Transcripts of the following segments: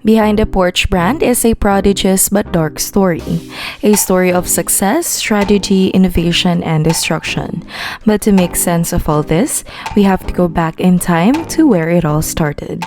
Behind the Porsche brand is a prodigious but dark story. A story of success, strategy, innovation, and destruction. But to make sense of all this, we have to go back in time to where it all started.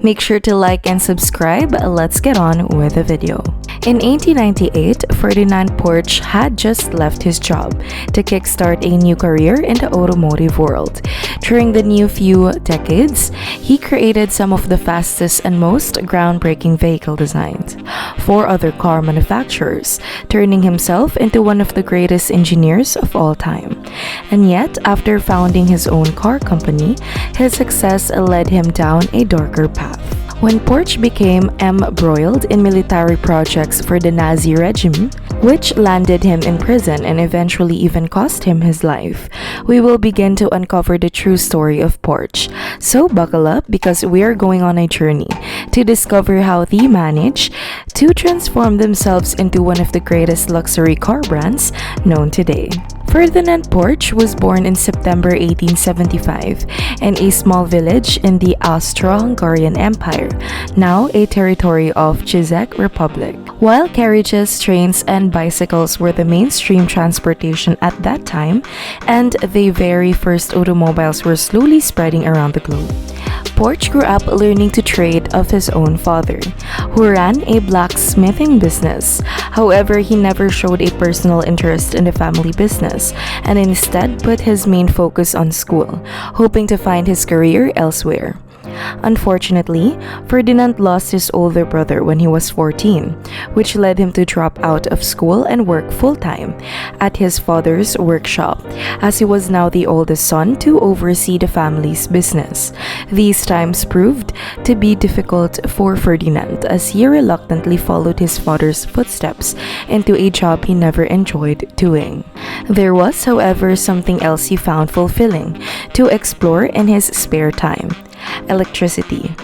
Make sure to like and subscribe. Let's get on with the video. In 1898, Ferdinand Porsche had just left his job to kickstart a new career in the automotive world. During the new few decades, he created some of the fastest and most groundbreaking vehicle designs for other car manufacturers, turning himself into one of the greatest engineers of all time. And yet, after founding his own car company, his success led him down a darker path. When Porsche became embroiled in military projects for the Nazi regime, which landed him in prison and eventually even cost him his life, we will begin to uncover the true story of Porsche. So buckle up because we are going on a journey to discover how they managed to transform themselves into one of the greatest luxury car brands known today. Ferdinand Porsche was born in September 1875 in a small village in the Austro-Hungarian Empire, now a territory of Czech Republic. While carriages, trains, and bicycles were the mainstream transportation at that time, and the very first automobiles were slowly spreading around the globe, Porsche grew up learning to trade of his own father, who ran a blacksmithing business. However, he never showed a personal interest in the family business and instead put his main focus on school, hoping to find his career elsewhere. Unfortunately, Ferdinand lost his older brother when he was 14, which led him to drop out of school and work full-time at his father's workshop, as he was now the oldest son to oversee the family's business. These times proved to be difficult for Ferdinand, as he reluctantly followed his father's footsteps into a job he never enjoyed doing. There was, however, something else he found fulfilling to explore in his spare time: electricity.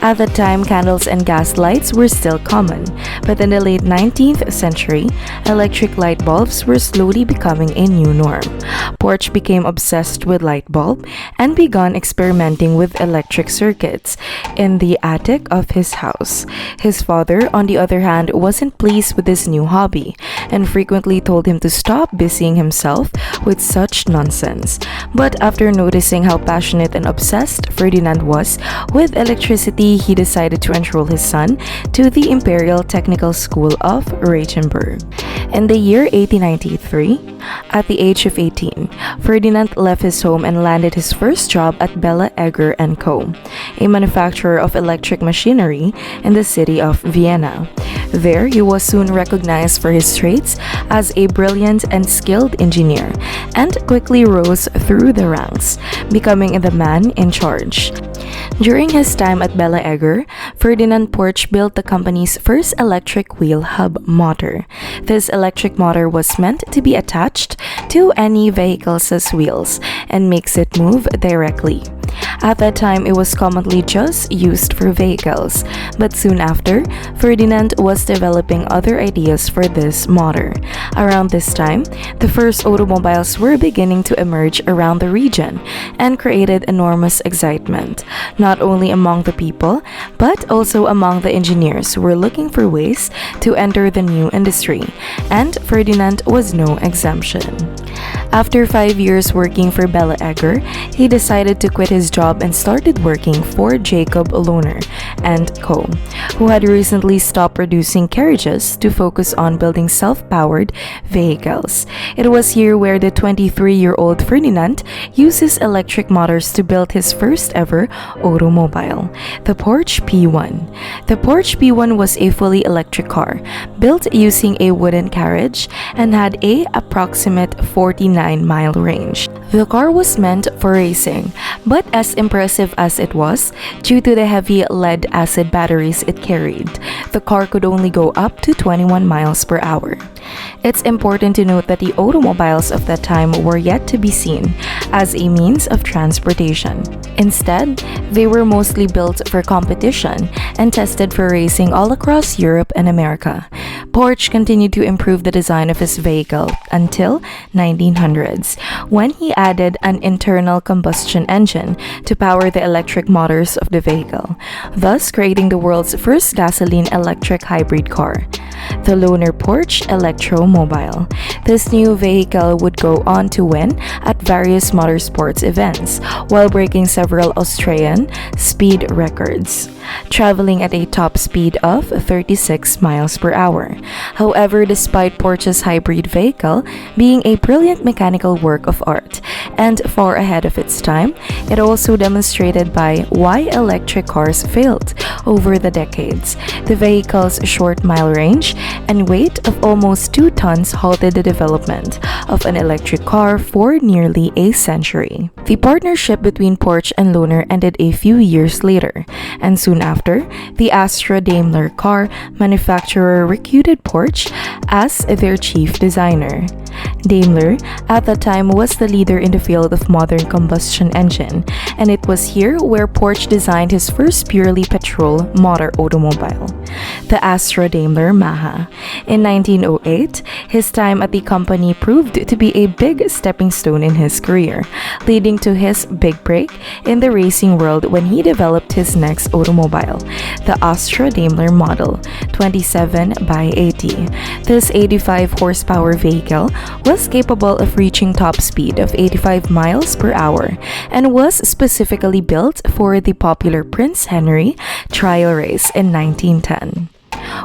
At the time, candles and gas lights were still common, but in the late 19th century, electric light bulbs were slowly becoming a new norm. Porsche became obsessed with light bulb and began experimenting with electric circuits in the attic of his house. His father, on the other hand, wasn't pleased with this new hobby and frequently told him to stop busying himself with such nonsense. But after noticing how passionate and obsessed Ferdinand was with electricity, he decided to enroll his son to the Imperial Technical School of Regensburg. In the year 1893, at the age of 18, Ferdinand left his home and landed his first job at Bella Egger & Co., a manufacturer of electric machinery in the city of Vienna. There, he was soon recognized for his traits as a brilliant and skilled engineer, and quickly rose through the ranks, becoming the man in charge. During his time at Bella Egger, Ferdinand Porsche built the company's first electric wheel hub motor. This electric motor was meant to be attached to any vehicle's wheels and makes it move directly. At that time, it was commonly just used for vehicles, but soon after, Ferdinand was developing other ideas for this motor. Around this time, the first automobiles were beginning to emerge around the region and created enormous excitement, not only among the people, but also among the engineers who were looking for ways to enter the new industry, and Ferdinand was no exemption. After 5 years working for Bella Egger, he decided to quit his job and started working for Jacob Lohner and Co., who had recently stopped producing carriages to focus on building self-powered vehicles. It was here where the 23-year-old Ferdinand uses electric motors to build his first ever automobile, the Porsche P1. The Porsche P1 was a fully electric car, built using a wooden carriage, and had a approximate 49-mile range. The car was meant for racing, but as impressive as it was, due to the heavy lead-acid batteries it carried, the car could only go up to 21 miles per hour. It's important to note that the automobiles of that time were yet to be seen as a means of transportation. Instead, they were mostly built for competition and tested for racing all across Europe and America. Porsche continued to improve the design of his vehicle until 1900s, when he added an internal combustion engine to power the electric motors of the vehicle, thus creating the world's first gasoline-electric hybrid car, the Loner Porsche Electromobile. This new vehicle would go on to win at various motorsports events while breaking several Australian speed records, traveling at a top speed of 36 miles per hour. However, despite Porsche's hybrid vehicle being a brilliant mechanical work of art and far ahead of its time, it also demonstrated by why electric cars failed over the decades. The vehicle's short mile range and weight of almost 2 tons halted the development of an electric car for nearly a century. The partnership between Porsche and Loner ended a few years later, and soon after, the Astra Daimler car manufacturer recruited Porsche as their chief designer. Daimler, at the time, was the leader in the field of modern combustion engine, and it was here where Porsche designed his first purely petrol motor automobile, the Astra Daimler Maha. In 1908, his time at the company proved to be a big stepping stone in his career, leading to his big break in the racing world when he developed his next automobile, the Astra Daimler Model 27 by 80. This 85 horsepower vehicle was capable of reaching top speed of 85 miles per hour and was specifically built for the popular Prince Henry trial race in 1910,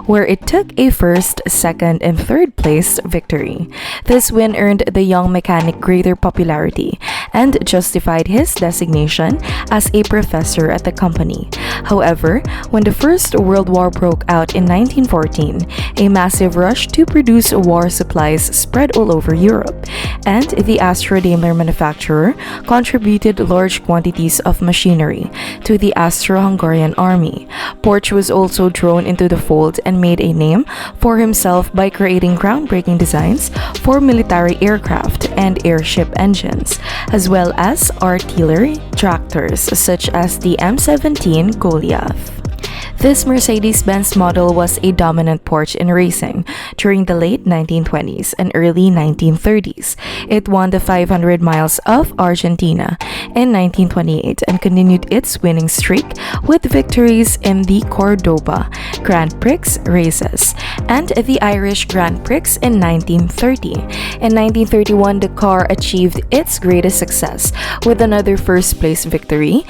where it took a first, second, and third place victory. This win earned the young mechanic greater popularity and justified his designation as a professor at the company. However, when the First World War broke out in 1914, a massive rush to produce war supplies spread all over Europe, and the Astra Daimler manufacturer contributed large quantities of machinery to the Austro-Hungarian army. Porsche was also drawn into the fold and made a name for himself by creating groundbreaking designs for military aircraft and airship engines, as well as artillery tractors such as the M17 Goliath. This Mercedes-Benz model was a dominant Porsche in racing during the late 1920s and early 1930s. It won the 500 miles of Argentina in 1928 and continued its winning streak with victories in the Cordoba Grand Prix races and the Irish Grand Prix in 1930. In 1931, the car achieved its greatest success with another first-place victory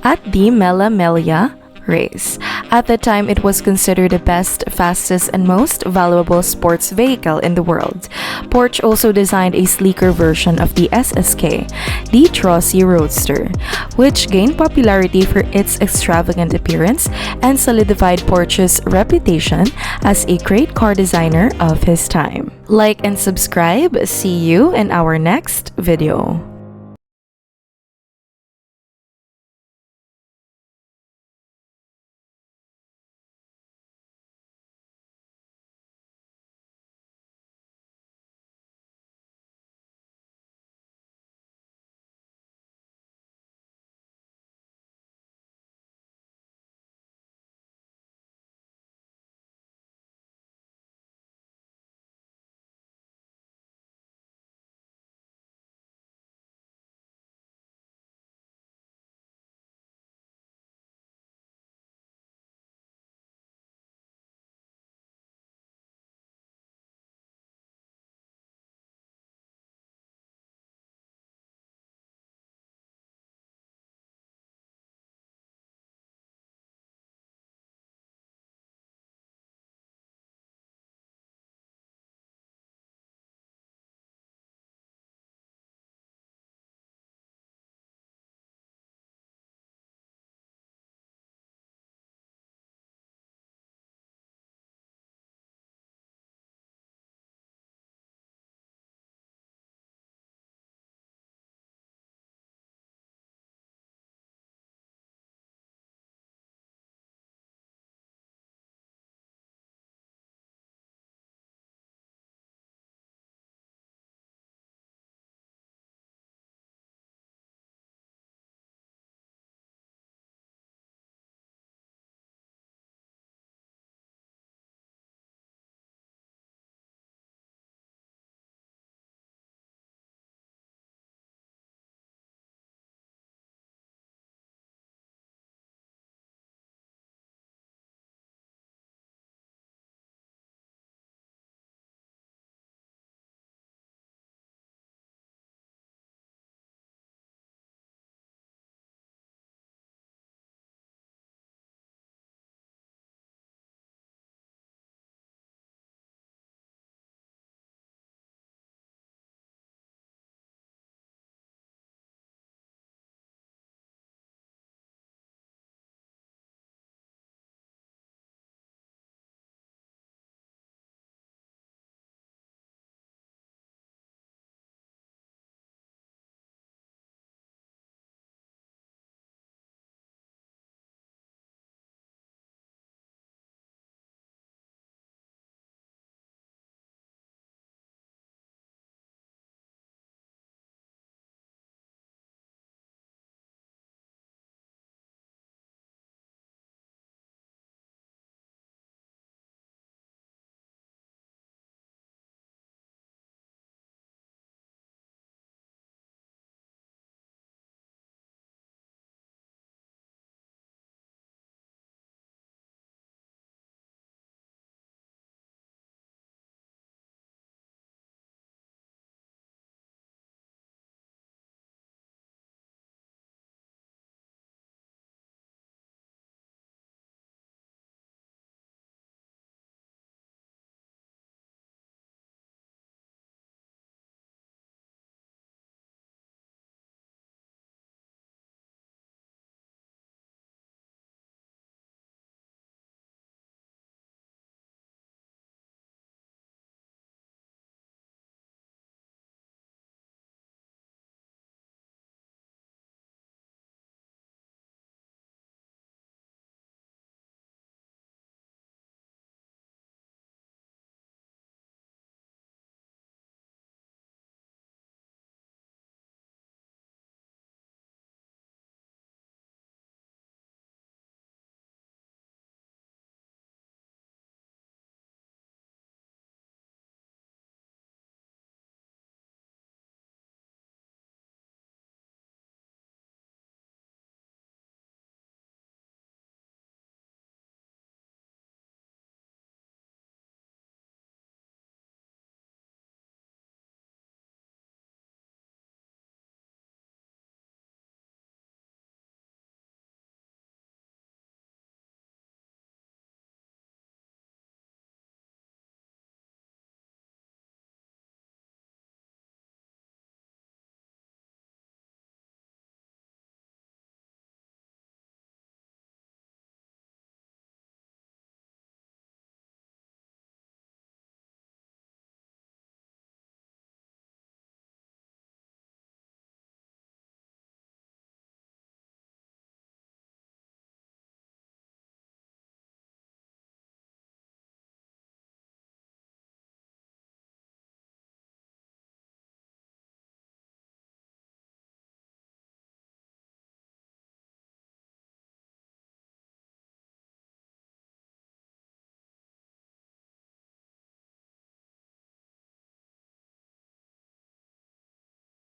at the Mela Melia race. At the time, it was considered the best, fastest, and most valuable sports vehicle in the world. Porsche also designed a sleeker version of the SSK, the Trossi Roadster, which gained popularity for its extravagant appearance and solidified Porsche's reputation as a great car designer of his time. Like and subscribe. See you in our next video.